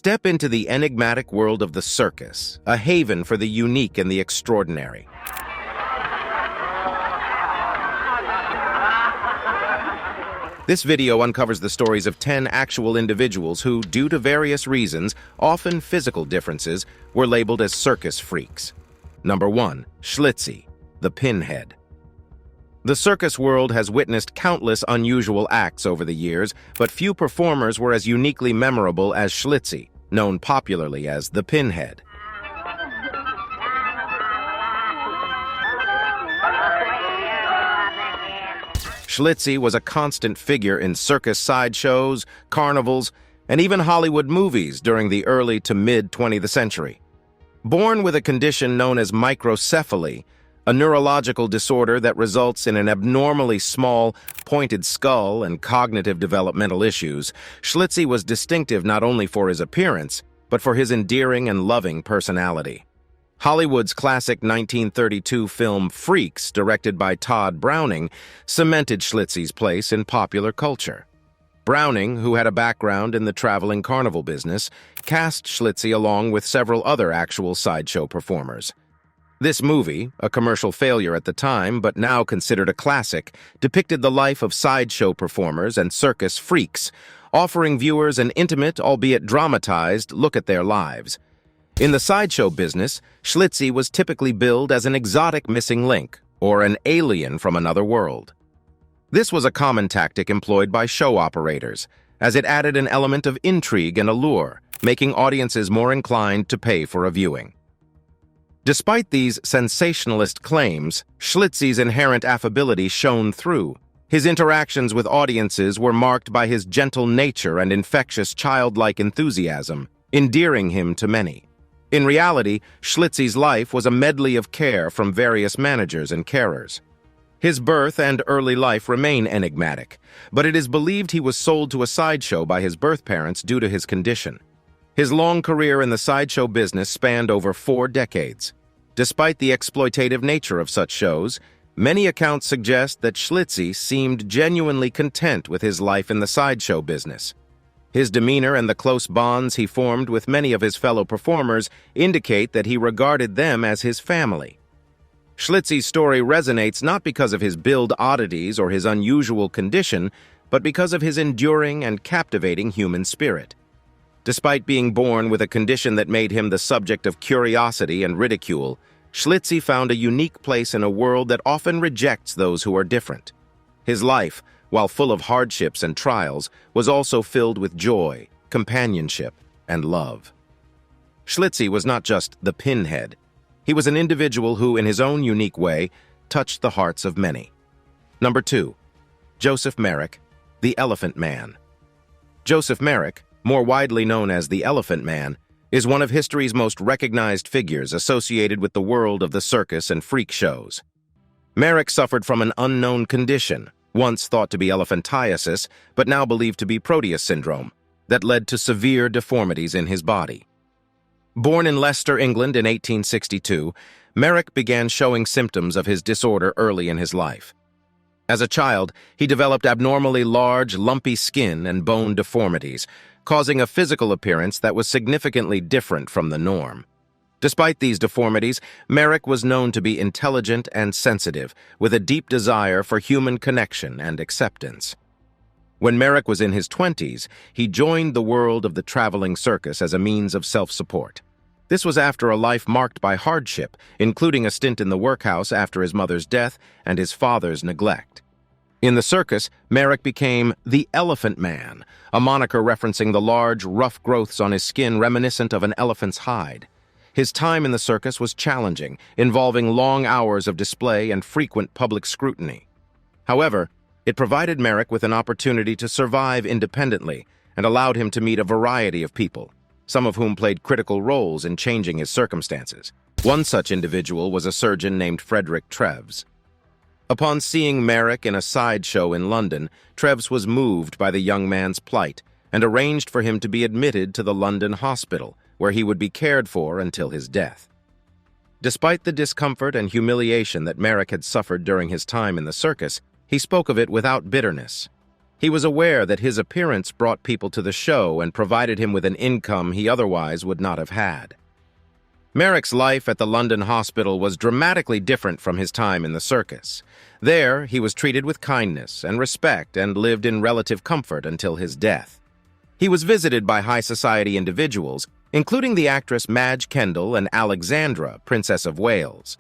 Step into the enigmatic world of the circus, a haven for the unique and the extraordinary. This video uncovers the stories of 10 actual individuals who, due to various reasons, often physical differences, were labeled as circus freaks. Number 1. Schlitzie, the Pinhead. The circus world has witnessed countless unusual acts over the years, but few performers were as uniquely memorable as Schlitzie, known popularly as the Pinhead. Schlitzie was a constant figure in circus sideshows, carnivals, and even Hollywood movies during the early to mid-20th century. Born with a condition known as microcephaly, a neurological disorder that results in an abnormally small, pointed skull and cognitive developmental issues, Schlitzie was distinctive not only for his appearance, but for his endearing and loving personality. Hollywood's classic 1932 film Freaks, directed by Todd Browning, cemented Schlitzie's place in popular culture. Browning, who had a background in the traveling carnival business, cast Schlitzie along with several other actual sideshow performers. This movie, a commercial failure at the time but now considered a classic, depicted the life of sideshow performers and circus freaks, offering viewers an intimate, albeit dramatized, look at their lives. In the sideshow business, Schlitzie was typically billed as an exotic missing link, or an alien from another world. This was a common tactic employed by show operators, as it added an element of intrigue and allure, making audiences more inclined to pay for a viewing. Despite these sensationalist claims, Schlitzie's inherent affability shone through. His interactions with audiences were marked by his gentle nature and infectious childlike enthusiasm, endearing him to many. In reality, Schlitzie's life was a medley of care from various managers and carers. His birth and early life remain enigmatic, but it is believed he was sold to a sideshow by his birth parents due to his condition. His long career in the sideshow business spanned over 4 decades. Despite the exploitative nature of such shows, many accounts suggest that Schlitzie seemed genuinely content with his life in the sideshow business. His demeanor and the close bonds he formed with many of his fellow performers indicate that he regarded them as his family. Schlitzie's story resonates not because of his build oddities or his unusual condition, but because of his enduring and captivating human spirit. Despite being born with a condition that made him the subject of curiosity and ridicule, Schlitzie found a unique place in a world that often rejects those who are different. His life, while full of hardships and trials, was also filled with joy, companionship, and love. Schlitzie was not just the Pinhead. He was an individual who, in his own unique way, touched the hearts of many. Number 2. Joseph Merrick, the Elephant Man. Joseph Merrick, more widely known as the Elephant Man, is one of history's most recognized figures associated with the world of the circus and freak shows. Merrick suffered from an unknown condition, once thought to be elephantiasis, but now believed to be Proteus syndrome, that led to severe deformities in his body. Born in Leicester, England in 1862, Merrick began showing symptoms of his disorder early in his life. As a child, he developed abnormally large, lumpy skin and bone deformities, causing a physical appearance that was significantly different from the norm. Despite these deformities, Merrick was known to be intelligent and sensitive, with a deep desire for human connection and acceptance. When Merrick was in his 20s, he joined the world of the traveling circus as a means of self-support. This was after a life marked by hardship, including a stint in the workhouse after his mother's death and his father's neglect. In the circus, Merrick became the Elephant Man, a moniker referencing the large, rough growths on his skin reminiscent of an elephant's hide. His time in the circus was challenging, involving long hours of display and frequent public scrutiny. However, it provided Merrick with an opportunity to survive independently and allowed him to meet a variety of people, some of whom played critical roles in changing his circumstances. One such individual was a surgeon named Frederick Treves. Upon seeing Merrick in a sideshow in London, Treves was moved by the young man's plight and arranged for him to be admitted to the London hospital, where he would be cared for until his death. Despite the discomfort and humiliation that Merrick had suffered during his time in the circus, he spoke of it without bitterness. He was aware that his appearance brought people to the show and provided him with an income he otherwise would not have had. Merrick's life at the London hospital was dramatically different from his time in the circus. There, he was treated with kindness and respect and lived in relative comfort until his death. He was visited by high society individuals, including the actress Madge Kendall and Alexandra, Princess of Wales.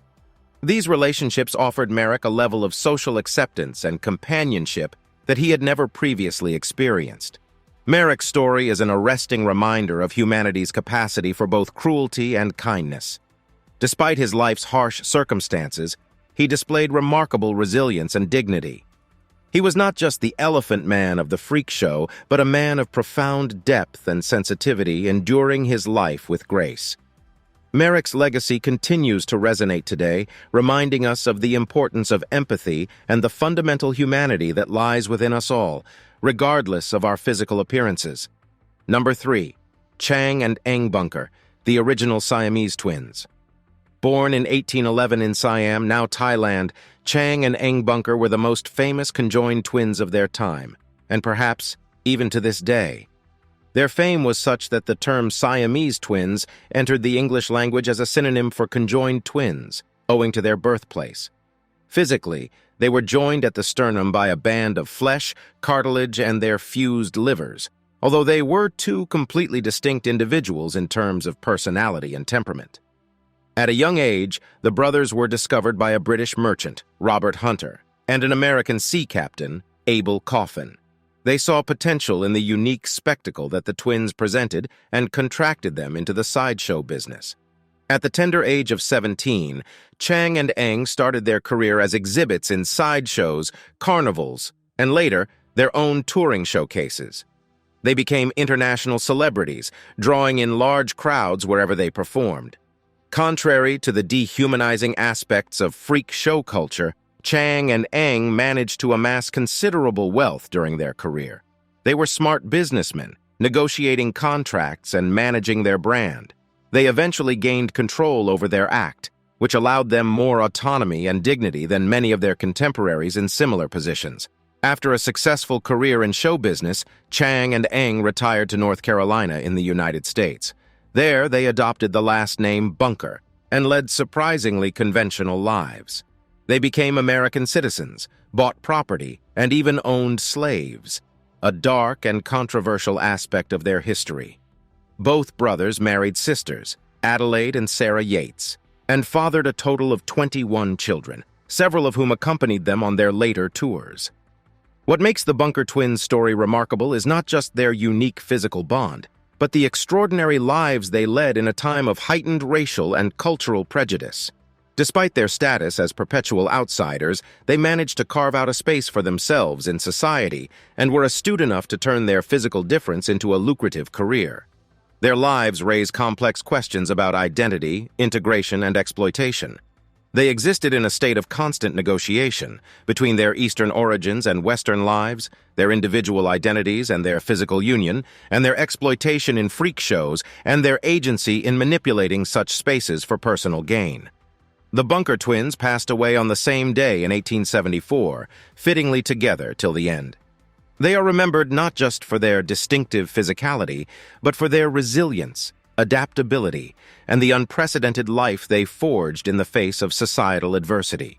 These relationships offered Merrick a level of social acceptance and companionship that he had never previously experienced. Merrick's story is an arresting reminder of humanity's capacity for both cruelty and kindness. Despite his life's harsh circumstances, he displayed remarkable resilience and dignity. He was not just the elephant man of the freak show, but a man of profound depth and sensitivity, enduring his life with grace. Merrick's legacy continues to resonate today, reminding us of the importance of empathy and the fundamental humanity that lies within us all, regardless of our physical appearances. Number 3. Chang and Eng Bunker, the original Siamese twins. Born in 1811 in Siam, now Thailand, Chang and Eng Bunker were the most famous conjoined twins of their time, and perhaps even to this day. Their fame was such that the term Siamese twins entered the English language as a synonym for conjoined twins, owing to their birthplace. Physically, they were joined at the sternum by a band of flesh, cartilage, and their fused livers, although they were two completely distinct individuals in terms of personality and temperament. At a young age, the brothers were discovered by a British merchant, Robert Hunter, and an American sea captain, Abel Coffin. They saw potential in the unique spectacle that the twins presented and contracted them into the sideshow business. At the tender age of 17, Chang and Eng started their career as exhibits in sideshows, carnivals, and later, their own touring showcases. They became international celebrities, drawing in large crowds wherever they performed. Contrary to the dehumanizing aspects of freak show culture, Chang and Eng managed to amass considerable wealth during their career. They were smart businessmen, negotiating contracts and managing their brand. They eventually gained control over their act, which allowed them more autonomy and dignity than many of their contemporaries in similar positions. After a successful career in show business, Chang and Eng retired to North Carolina in the United States. There, they adopted the last name Bunker and led surprisingly conventional lives. They became American citizens, bought property, and even owned slaves, a dark and controversial aspect of their history. Both brothers married sisters, Adelaide and Sarah Yates, and fathered a total of 21 children, several of whom accompanied them on their later tours. What makes the Bunker twins' story remarkable is not just their unique physical bond, but the extraordinary lives they led in a time of heightened racial and cultural prejudice. Despite their status as perpetual outsiders, they managed to carve out a space for themselves in society and were astute enough to turn their physical difference into a lucrative career. Their lives raise complex questions about identity, integration, and exploitation. They existed in a state of constant negotiation between their Eastern origins and Western lives, their individual identities and their physical union, and their exploitation in freak shows and their agency in manipulating such spaces for personal gain. The Bunker twins passed away on the same day in 1874, fittingly together till the end. They are remembered not just for their distinctive physicality, but for their resilience, adaptability, and the unprecedented life they forged in the face of societal adversity.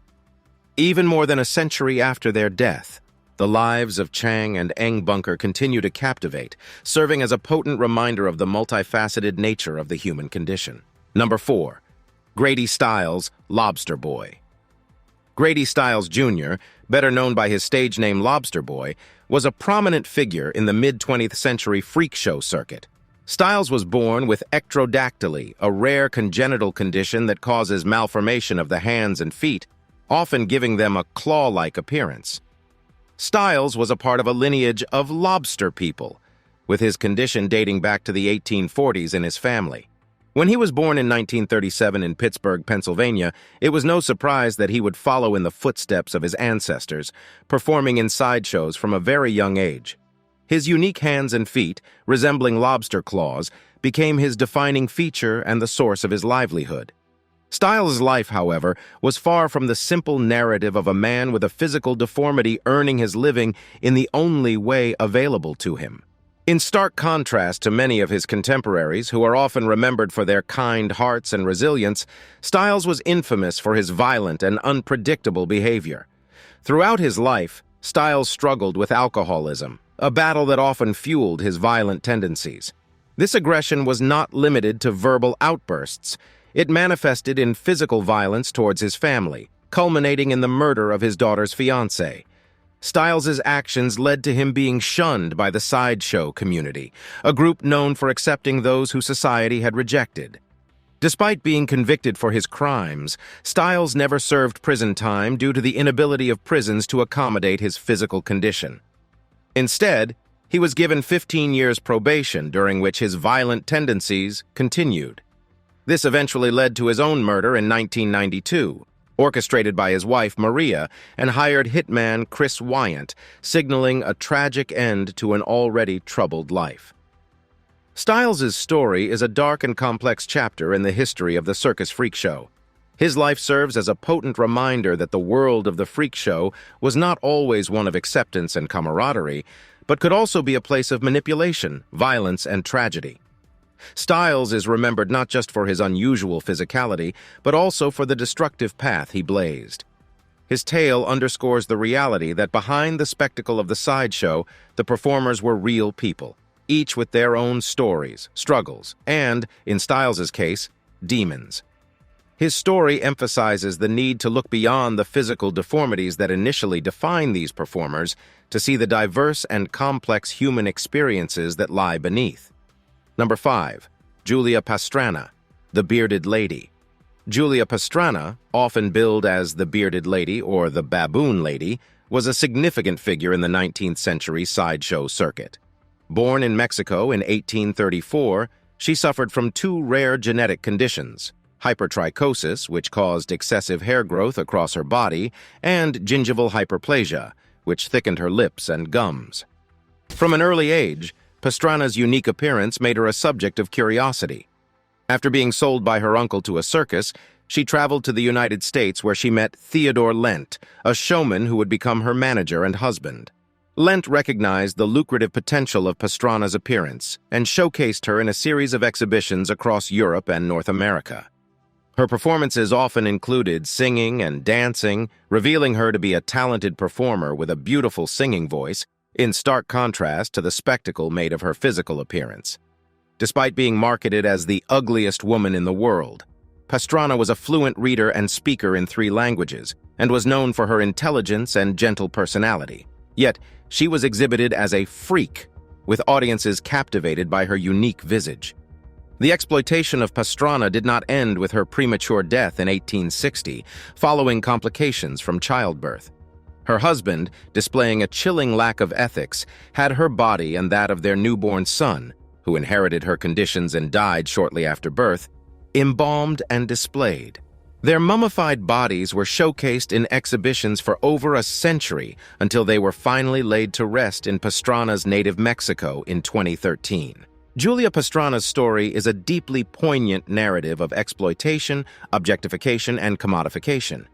Even more than a century after their death, the lives of Chang and Eng Bunker continue to captivate, serving as a potent reminder of the multifaceted nature of the human condition. Number 4. Grady Stiles, Lobster Boy. Grady Stiles Jr., better known by his stage name Lobster Boy, was a prominent figure in the mid-20th century freak show circuit. Stiles was born with ectrodactyly, a rare congenital condition that causes malformation of the hands and feet, often giving them a claw-like appearance. Stiles was a part of a lineage of lobster people, with his condition dating back to the 1840s in his family. When he was born in 1937 in Pittsburgh, Pennsylvania, it was no surprise that he would follow in the footsteps of his ancestors, performing in sideshows from a very young age. His unique hands and feet, resembling lobster claws, became his defining feature and the source of his livelihood. Styles' life, however, was far from the simple narrative of a man with a physical deformity earning his living in the only way available to him. In stark contrast to many of his contemporaries, who are often remembered for their kind hearts and resilience, Styles was infamous for his violent and unpredictable behavior. Throughout his life, Styles struggled with alcoholism, a battle that often fueled his violent tendencies. This aggression was not limited to verbal outbursts. It manifested in physical violence towards his family, culminating in the murder of his daughter's fiancé. Styles's actions led to him being shunned by the sideshow community, a group known for accepting those who society had rejected. Despite being convicted for his crimes, Styles never served prison time due to the inability of prisons to accommodate his physical condition. Instead, he was given 15 years probation, during which his violent tendencies continued. This eventually led to his own murder in 1992, orchestrated by his wife Maria and hired hitman Chris Wyant, signaling a tragic end to an already troubled life. Styles's story is a dark and complex chapter in the history of the circus freak show. His life serves as a potent reminder that the world of the freak show was not always one of acceptance and camaraderie, but could also be a place of manipulation, violence, and tragedy. Styles is remembered not just for his unusual physicality, but also for the destructive path he blazed. His tale underscores the reality that behind the spectacle of the sideshow, the performers were real people, each with their own stories, struggles, and, in Styles's case, demons. His story emphasizes the need to look beyond the physical deformities that initially define these performers to see the diverse and complex human experiences that lie beneath. Number 5. Julia Pastrana, the Bearded Lady. Julia Pastrana, often billed as the Bearded Lady or the Baboon Lady, was a significant figure in the 19th century sideshow circuit. Born in Mexico in 1834, she suffered from two rare genetic conditions: hypertrichosis, which caused excessive hair growth across her body, and gingival hyperplasia, which thickened her lips and gums. From an early age, Pastrana's unique appearance made her a subject of curiosity. After being sold by her uncle to a circus, she traveled to the United States where she met Theodore Lent, a showman who would become her manager and husband. Lent recognized the lucrative potential of Pastrana's appearance and showcased her in a series of exhibitions across Europe and North America. Her performances often included singing and dancing, revealing her to be a talented performer with a beautiful singing voice, in stark contrast to the spectacle made of her physical appearance. Despite being marketed as the ugliest woman in the world, Pastrana was a fluent reader and speaker in 3 languages, and was known for her intelligence and gentle personality. Yet, she was exhibited as a freak, with audiences captivated by her unique visage. The exploitation of Pastrana did not end with her premature death in 1860, following complications from childbirth. Her husband, displaying a chilling lack of ethics, had her body and that of their newborn son, who inherited her conditions and died shortly after birth, embalmed and displayed. Their mummified bodies were showcased in exhibitions for over a century until they were finally laid to rest in Pastrana's native Mexico in 2013. Julia Pastrana's story is a deeply poignant narrative of exploitation, objectification, and commodification.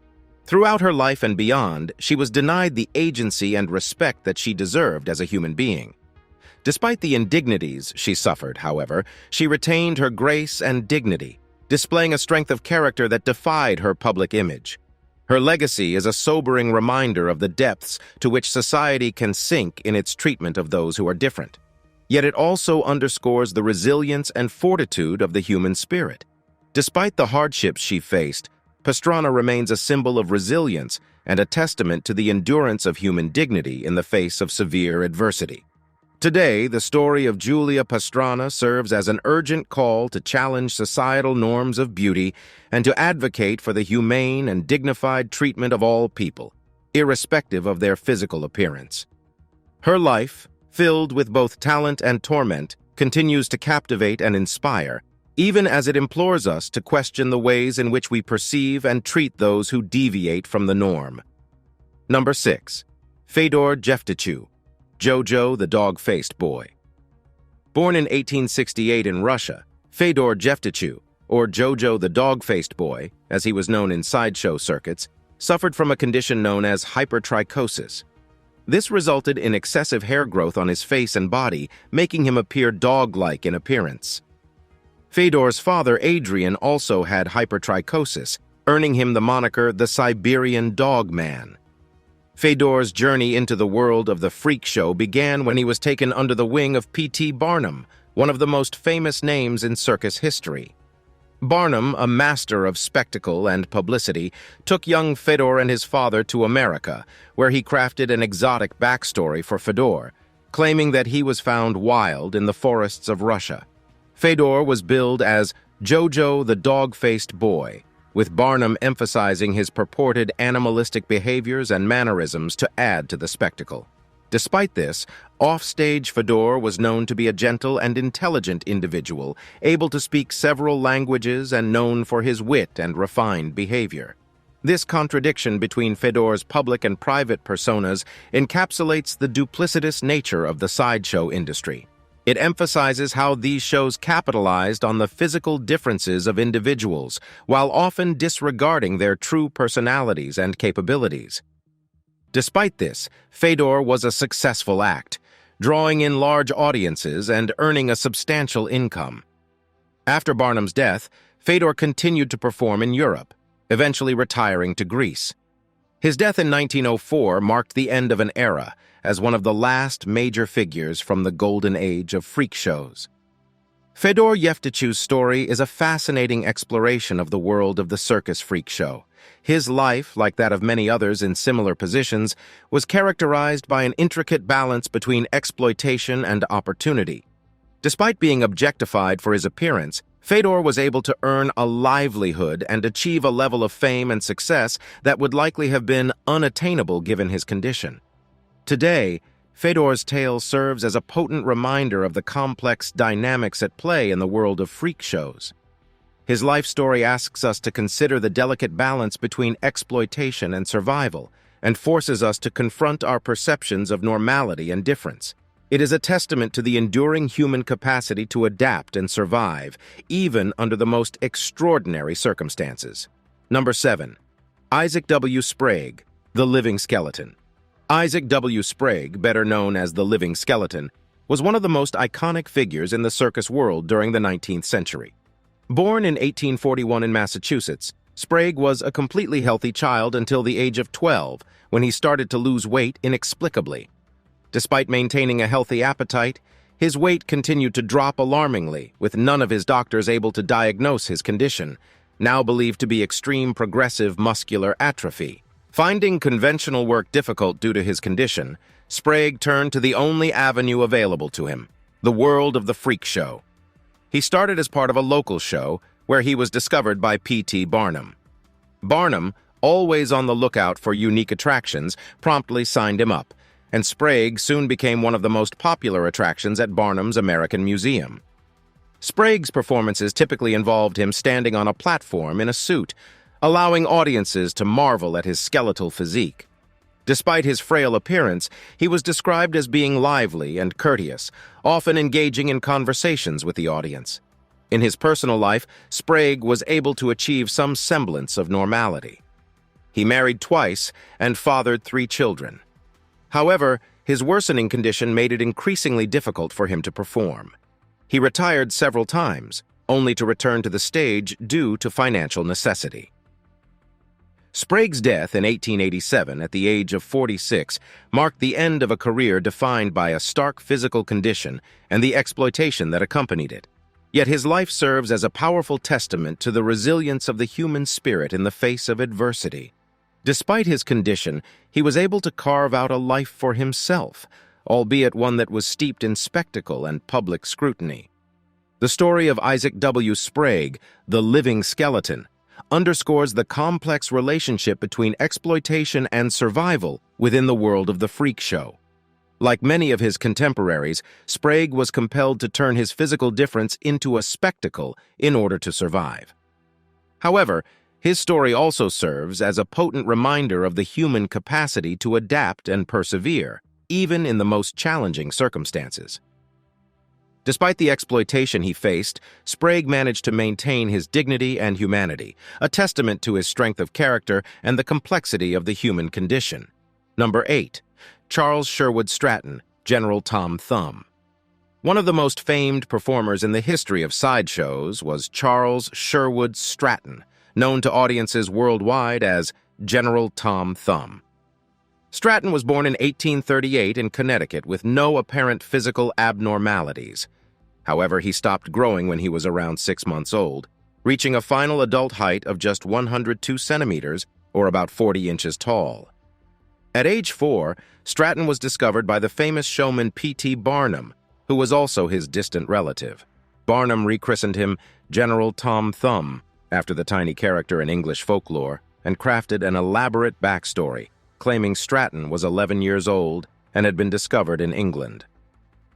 Throughout her life and beyond, she was denied the agency and respect that she deserved as a human being. Despite the indignities she suffered, however, she retained her grace and dignity, displaying a strength of character that defied her public image. Her legacy is a sobering reminder of the depths to which society can sink in its treatment of those who are different. Yet it also underscores the resilience and fortitude of the human spirit. Despite the hardships she faced, Pastrana remains a symbol of resilience and a testament to the endurance of human dignity in the face of severe adversity. Today, the story of Julia Pastrana serves as an urgent call to challenge societal norms of beauty and to advocate for the humane and dignified treatment of all people, irrespective of their physical appearance. Her life, filled with both talent and torment, continues to captivate and inspire, even as it implores us to question the ways in which we perceive and treat those who deviate from the norm. Number 6. Fedor Jeftichuk, Jojo the Dog-Faced Boy. Born in 1868 in Russia, Fedor Jeftichuk, or Jojo the dog-faced boy, as he was known in sideshow circuits, suffered from a condition known as hypertrichosis. This resulted in excessive hair growth on his face and body, making him appear dog-like in appearance. Fedor's father, Adrian, also had hypertrichosis, earning him the moniker the Siberian Dog Man. Fedor's journey into the world of the freak show began when he was taken under the wing of P.T. Barnum, one of the most famous names in circus history. Barnum, a master of spectacle and publicity, took young Fedor and his father to America, where he crafted an exotic backstory for Fedor, claiming that he was found wild in the forests of Russia. Fedor was billed as Jojo the dog-faced boy, with Barnum emphasizing his purported animalistic behaviors and mannerisms to add to the spectacle. Despite this, offstage Fedor was known to be a gentle and intelligent individual, able to speak several languages and known for his wit and refined behavior. This contradiction between Fedor's public and private personas encapsulates the duplicitous nature of the sideshow industry. It emphasizes how these shows capitalized on the physical differences of individuals, while often disregarding their true personalities and capabilities. Despite this, Fedor was a successful act, drawing in large audiences and earning a substantial income. After Barnum's death, Fedor continued to perform in Europe, eventually retiring to Greece. His death in 1904 marked the end of an era, as one of the last major figures from the golden age of freak shows. Fedor Yevtichew's story is a fascinating exploration of the world of the circus freak show. His life, like that of many others in similar positions, was characterized by an intricate balance between exploitation and opportunity. Despite being objectified for his appearance, Fedor was able to earn a livelihood and achieve a level of fame and success that would likely have been unattainable given his condition. Today, Fedor's tale serves as a potent reminder of the complex dynamics at play in the world of freak shows. His life story asks us to consider the delicate balance between exploitation and survival, and forces us to confront our perceptions of normality and difference. It is a testament to the enduring human capacity to adapt and survive, even under the most extraordinary circumstances. Number 7. Isaac W. Sprague, the Living Skeleton. Isaac W. Sprague, better known as the Living Skeleton, was one of the most iconic figures in the circus world during the 19th century. Born in 1841 in Massachusetts, Sprague was a completely healthy child until the age of 12, when he started to lose weight inexplicably. Despite maintaining a healthy appetite, his weight continued to drop alarmingly, with none of his doctors able to diagnose his condition, now believed to be extreme progressive muscular atrophy. Finding conventional work difficult due to his condition, Sprague turned to the only avenue available to him, the world of the freak show. He started as part of a local show, where he was discovered by P.T. Barnum. Barnum, always on the lookout for unique attractions, promptly signed him up, and Sprague soon became one of the most popular attractions at Barnum's American Museum. Sprague's performances typically involved him standing on a platform in a suit, allowing audiences to marvel at his skeletal physique. Despite his frail appearance, he was described as being lively and courteous, often engaging in conversations with the audience. In his personal life, Sprague was able to achieve some semblance of normality. He married twice and fathered 3 children. However, his worsening condition made it increasingly difficult for him to perform. He retired several times, only to return to the stage due to financial necessity. Sprague's death in 1887 at the age of 46 marked the end of a career defined by a stark physical condition and the exploitation that accompanied it. Yet his life serves as a powerful testament to the resilience of the human spirit in the face of adversity. Despite his condition, he was able to carve out a life for himself, albeit one that was steeped in spectacle and public scrutiny. The story of Isaac W. Sprague, the Living Skeleton, underscores the complex relationship between exploitation and survival within the world of the freak show. Like many of his contemporaries, Sprague was compelled to turn his physical difference into a spectacle in order to survive. However, his story also serves as a potent reminder of the human capacity to adapt and persevere, even in the most challenging circumstances. Despite the exploitation he faced, Sprague managed to maintain his dignity and humanity, a testament to his strength of character and the complexity of the human condition. Number 8. Charles Sherwood Stratton, General Tom Thumb. One of the most famed performers in the history of sideshows was Charles Sherwood Stratton, known to audiences worldwide as General Tom Thumb. Stratton was born in 1838 in Connecticut with no apparent physical abnormalities. However, he stopped growing when he was around 6 months old, reaching a final adult height of just 102 centimeters, or about 40 inches tall. At age 4, Stratton was discovered by the famous showman P.T. Barnum, who was also his distant relative. Barnum rechristened him General Tom Thumb, after the tiny character in English folklore, and crafted an elaborate backstory, claiming Stratton was 11 years old and had been discovered in England.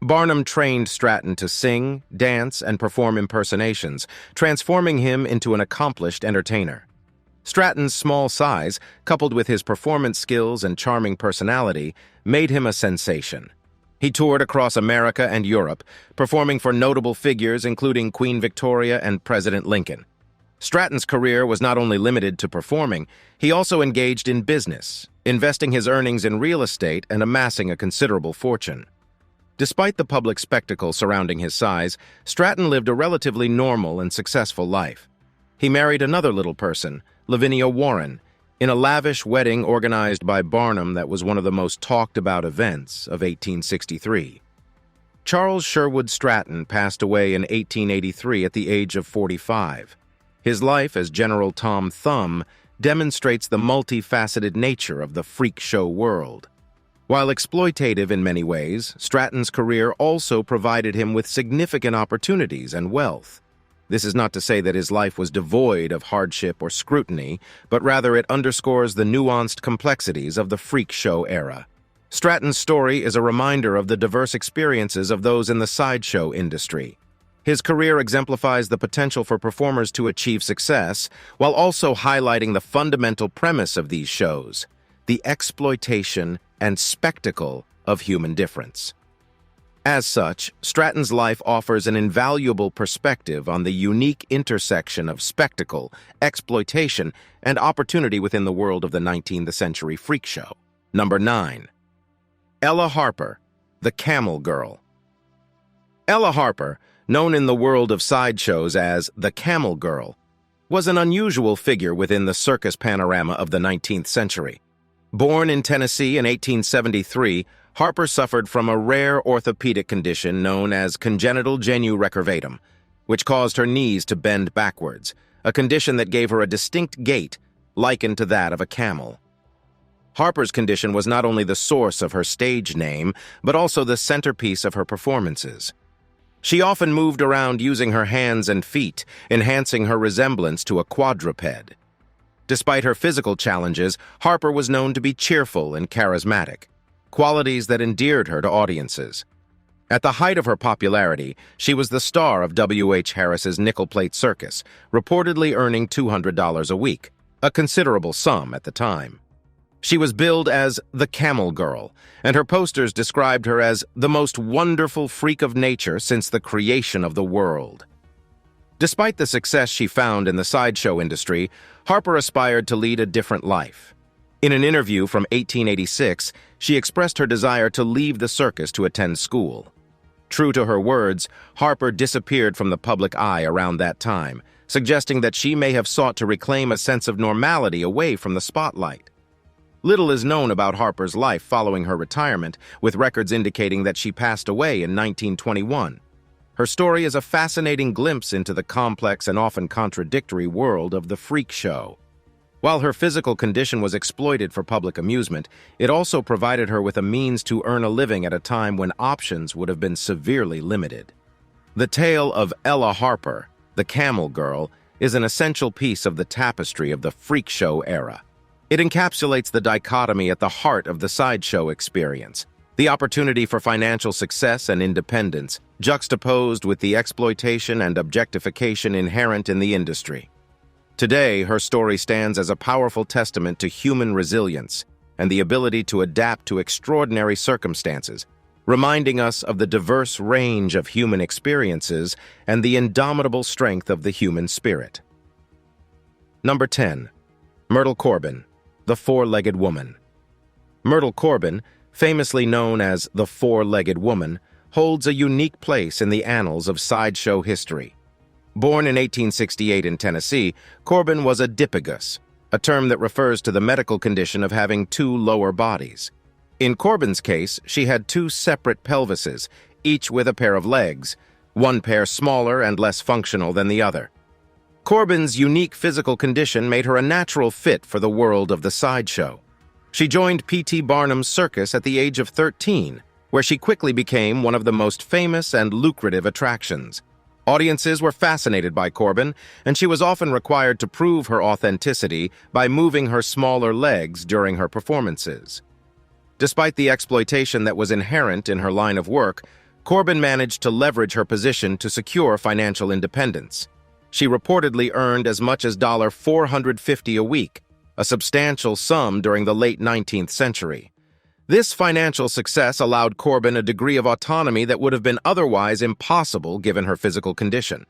Barnum trained Stratton to sing, dance, and perform impersonations, transforming him into an accomplished entertainer. Stratton's small size, coupled with his performance skills and charming personality, made him a sensation. He toured across America and Europe, performing for notable figures including Queen Victoria and President Lincoln. Stratton's career was not only limited to performing, he also engaged in business, investing his earnings in real estate and amassing a considerable fortune. Despite the public spectacle surrounding his size, Stratton lived a relatively normal and successful life. He married another little person, Lavinia Warren, in a lavish wedding organized by Barnum that was one of the most talked-about events of 1863. Charles Sherwood Stratton passed away in 1883 at the age of 45. His life as General Tom Thumb demonstrates the multifaceted nature of the freak show world. While exploitative in many ways, Stratton's career also provided him with significant opportunities and wealth. This is not to say that his life was devoid of hardship or scrutiny, but rather it underscores the nuanced complexities of the freak show era. Stratton's story is a reminder of the diverse experiences of those in the sideshow industry. His career exemplifies the potential for performers to achieve success, while also highlighting the fundamental premise of these shows, the exploitation and spectacle of human difference. As such, Stratton's life offers an invaluable perspective on the unique intersection of spectacle, exploitation, and opportunity within the world of the 19th century freak show. Number 9. Ella Harper, the Camel Girl. Ella Harper, known in the world of sideshows as the Camel Girl, was an unusual figure within the circus panorama of the 19th century. Born in Tennessee in 1873, Harper suffered from a rare orthopedic condition known as congenital genu recurvatum, which caused her knees to bend backwards, a condition that gave her a distinct gait likened to that of a camel. Harper's condition was not only the source of her stage name, but also the centerpiece of her performances. She often moved around using her hands and feet, enhancing her resemblance to a quadruped. Despite her physical challenges, Harper was known to be cheerful and charismatic, qualities that endeared her to audiences. At the height of her popularity, she was the star of W.H. Harris's nickel-plate circus, reportedly earning $200 a week, a considerable sum at the time. She was billed as the Camel Girl, and her posters described her as the most wonderful freak of nature since the creation of the world. Despite the success she found in the sideshow industry, Harper aspired to lead a different life. In an interview from 1886, she expressed her desire to leave the circus to attend school. True to her words, Harper disappeared from the public eye around that time, suggesting that she may have sought to reclaim a sense of normality away from the spotlight. Little is known about Harper's life following her retirement, with records indicating that she passed away in 1921. Her story is a fascinating glimpse into the complex and often contradictory world of the freak show. While her physical condition was exploited for public amusement, it also provided her with a means to earn a living at a time when options would have been severely limited. The tale of Ella Harper, the Camel Girl, is an essential piece of the tapestry of the freak show era. It encapsulates the dichotomy at the heart of the sideshow experience, the opportunity for financial success and independence, juxtaposed with the exploitation and objectification inherent in the industry. Today, her story stands as a powerful testament to human resilience and the ability to adapt to extraordinary circumstances, reminding us of the diverse range of human experiences and the indomitable strength of the human spirit. Number 10. Myrtle Corbin, the Four-Legged Woman. Myrtle Corbin, famously known as the Four-Legged Woman, holds a unique place in the annals of sideshow history. Born in 1868 in Tennessee, Corbin was a dipygus, a term that refers to the medical condition of having two lower bodies. In Corbin's case, she had two separate pelvises, each with a pair of legs, one pair smaller and less functional than the other. Corbin's unique physical condition made her a natural fit for the world of the sideshow. She joined P.T. Barnum's Circus at the age of 13, where she quickly became one of the most famous and lucrative attractions. Audiences were fascinated by Corbin, and she was often required to prove her authenticity by moving her smaller legs during her performances. Despite the exploitation that was inherent in her line of work, Corbin managed to leverage her position to secure financial independence. She reportedly earned as much as $450 a week, a substantial sum during the late 19th century. This financial success allowed Corbin a degree of autonomy that would have been otherwise impossible given her physical condition.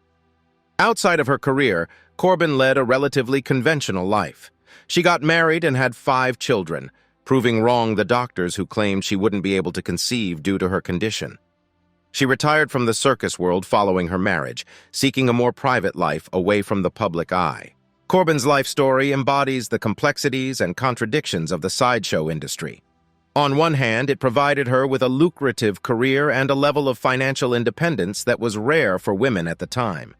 Outside of her career, Corbin led a relatively conventional life. She got married and had 5 children, proving wrong the doctors who claimed she wouldn't be able to conceive due to her condition. She retired from the circus world following her marriage, seeking a more private life away from the public eye. Corbin's life story embodies the complexities and contradictions of the sideshow industry. On one hand, it provided her with a lucrative career and a level of financial independence that was rare for women at the time.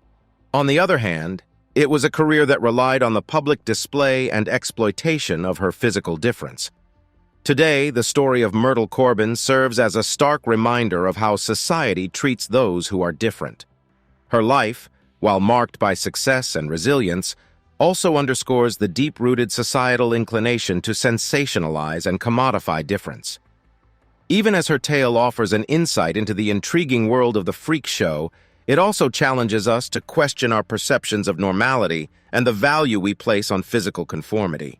On the other hand, it was a career that relied on the public display and exploitation of her physical difference. Today, the story of Myrtle Corbin serves as a stark reminder of how society treats those who are different. Her life, while marked by success and resilience, also underscores the deep-rooted societal inclination to sensationalize and commodify difference. Even as her tale offers an insight into the intriguing world of the freak show, it also challenges us to question our perceptions of normality and the value we place on physical conformity.